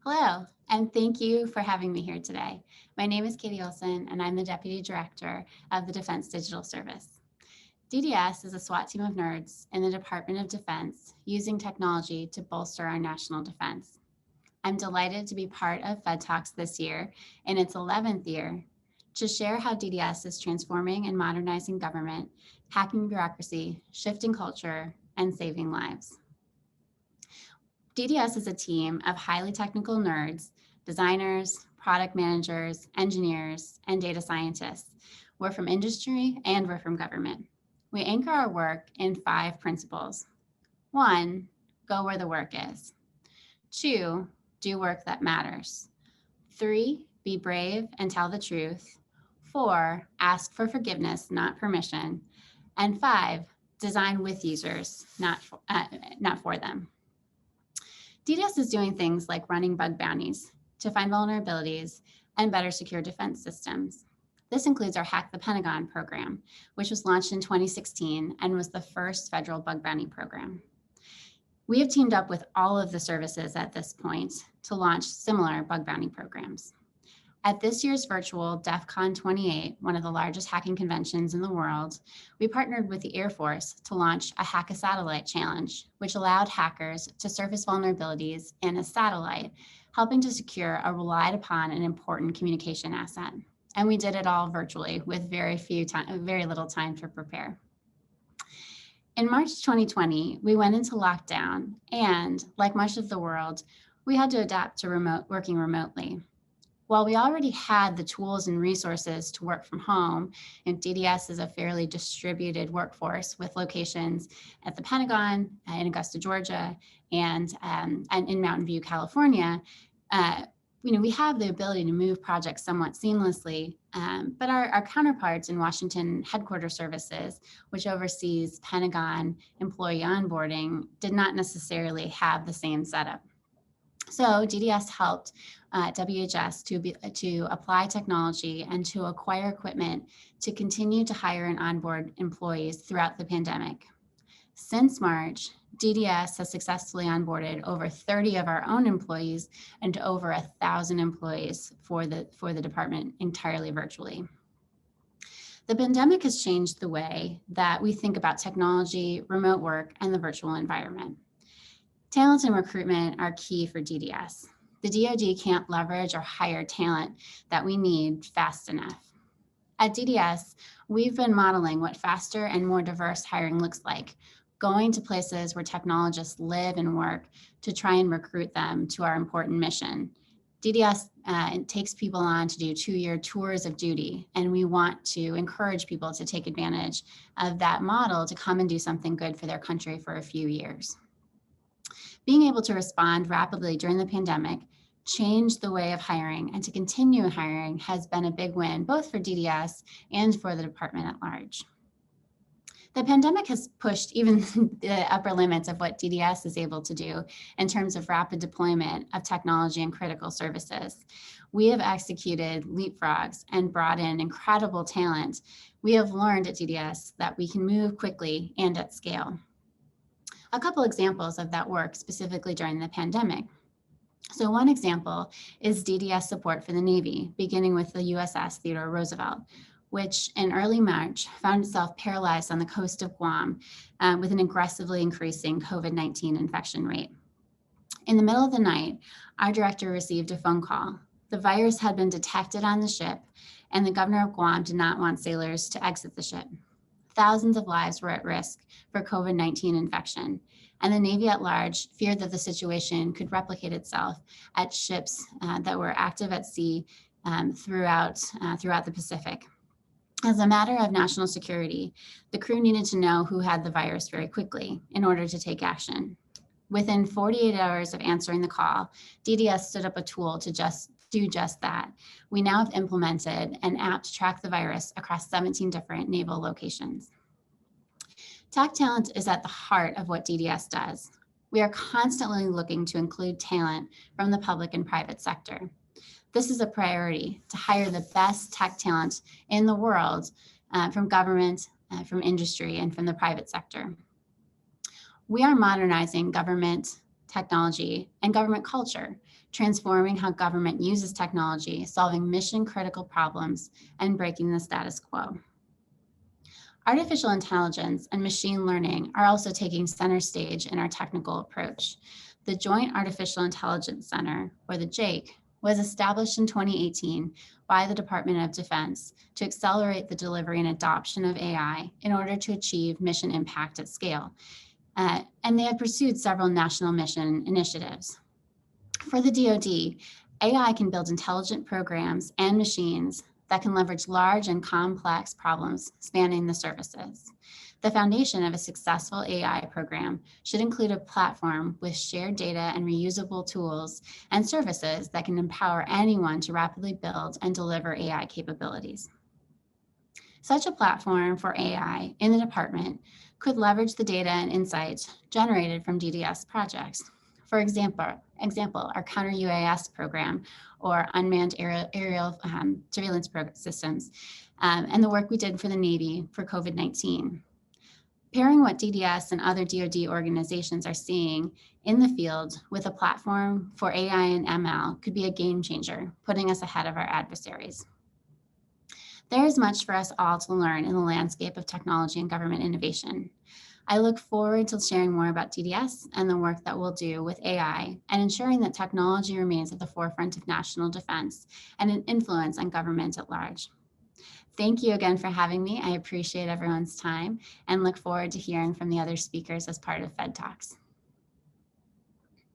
Hello, and thank you for having me here today. My name is Katie Olson, and I'm the Deputy Director of the Defense Digital Service. DDS is a SWAT team of nerds in the Department of Defense using technology to bolster our national defense. I'm delighted to be part of FedTalks this year in its 11th year to share how DDS is transforming and modernizing government, hacking bureaucracy, shifting culture, and saving lives. DDS is a team of highly technical nerds, designers, product managers, engineers, and data scientists. We're from industry and we're from government. We anchor our work in 5 principles. 1, go where the work is. 2, do work that matters. 3, be brave and tell the truth. 4, ask for forgiveness, not permission. And 5, design with users, not for them. DDS is doing things like running bug bounties to find vulnerabilities and better secure defense systems. This includes our Hack the Pentagon program, which was launched in 2016 and was the first federal bug bounty program. We have teamed up with all of the services at this point to launch similar bug bounty programs. At this year's virtual DEF CON 28, one of the largest hacking conventions in the world, we partnered with the Air Force to launch a Hack a Satellite challenge, which allowed hackers to surface vulnerabilities in a satellite, helping to secure a relied upon and important communication asset. And we did it all virtually with very little time to prepare. In March 2020, we went into lockdown and, like much of the world, we had to adapt to working remotely. While we already had the tools and resources to work from home, and DDS is a fairly distributed workforce with locations at the Pentagon, in Augusta, Georgia, and in Mountain View, California, we have the ability to move projects somewhat seamlessly, but our counterparts in Washington Headquarters Services, which oversees Pentagon employee onboarding, did not necessarily have the same setup. So DDS helped WHS to apply technology and to acquire equipment to continue to hire and onboard employees throughout the pandemic. Since March, DDS has successfully onboarded over 30 of our own employees and over 1,000 employees for the department entirely virtually. The pandemic has changed the way that we think about technology, remote work, and the virtual environment. Talent and recruitment are key for DDS. The DoD can't leverage or hire talent that we need fast enough. At DDS, we've been modeling what faster and more diverse hiring looks like, going to places where technologists live and work to try and recruit them to our important mission. DDS takes people on to do 2-year tours of duty, and we want to encourage people to take advantage of that model to come and do something good for their country for a few years. Being able to respond rapidly during the pandemic changed the way of hiring, and to continue hiring has been a big win, both for DDS and for the department at large. The pandemic has pushed even the upper limits of what DDS is able to do in terms of rapid deployment of technology and critical services. We have executed leapfrogs and brought in incredible talent. We have learned at DDS that we can move quickly and at scale. A couple examples of that work specifically during the pandemic. So one example is DDS support for the Navy, beginning with the USS Theodore Roosevelt, which in early March found itself paralyzed on the coast of Guam with an aggressively increasing COVID-19 infection rate. In the middle of the night, our director received a phone call. The virus had been detected on the ship, and the governor of Guam did not want sailors to exit the ship. Thousands of lives were at risk for COVID-19 infection, and the Navy at large feared that the situation could replicate itself at ships that were active at sea throughout the Pacific. As a matter of national security, the crew needed to know who had the virus very quickly in order to take action. Within 48 hours of answering the call, DDS stood up a tool to do just that. We now have implemented an app to track the virus across 17 different naval locations. Tech talent is at the heart of what DDS does. We are constantly looking to include talent from the public and private sector. This is a priority, to hire the best tech talent in the world from government, from industry, and from the private sector. We are modernizing government technology and government culture transforming how government uses technology, solving mission-critical problems, and breaking the status quo. Artificial intelligence and machine learning are also taking center stage in our technical approach. The Joint Artificial Intelligence Center, or the JAIC, was established in 2018 by the Department of Defense to accelerate the delivery and adoption of AI in order to achieve mission impact at scale. And they have pursued several national mission initiatives. For the DoD, AI can build intelligent programs and machines that can leverage large and complex problems spanning the services. The foundation of a successful AI program should include a platform with shared data and reusable tools and services that can empower anyone to rapidly build and deliver AI capabilities. Such a platform for AI in the department could leverage the data and insights generated from DDS projects. For example, our counter UAS program or unmanned aerial surveillance systems, and the work we did for the Navy for COVID-19. Pairing what DDS and other DoD organizations are seeing in the field with a platform for AI and ML could be a game changer, putting us ahead of our adversaries. There is much for us all to learn in the landscape of technology and government innovation. I look forward to sharing more about DDS and the work that we'll do with AI and ensuring that technology remains at the forefront of national defense and an influence on government at large. Thank you again for having me. I appreciate everyone's time and look forward to hearing from the other speakers as part of FedTalks.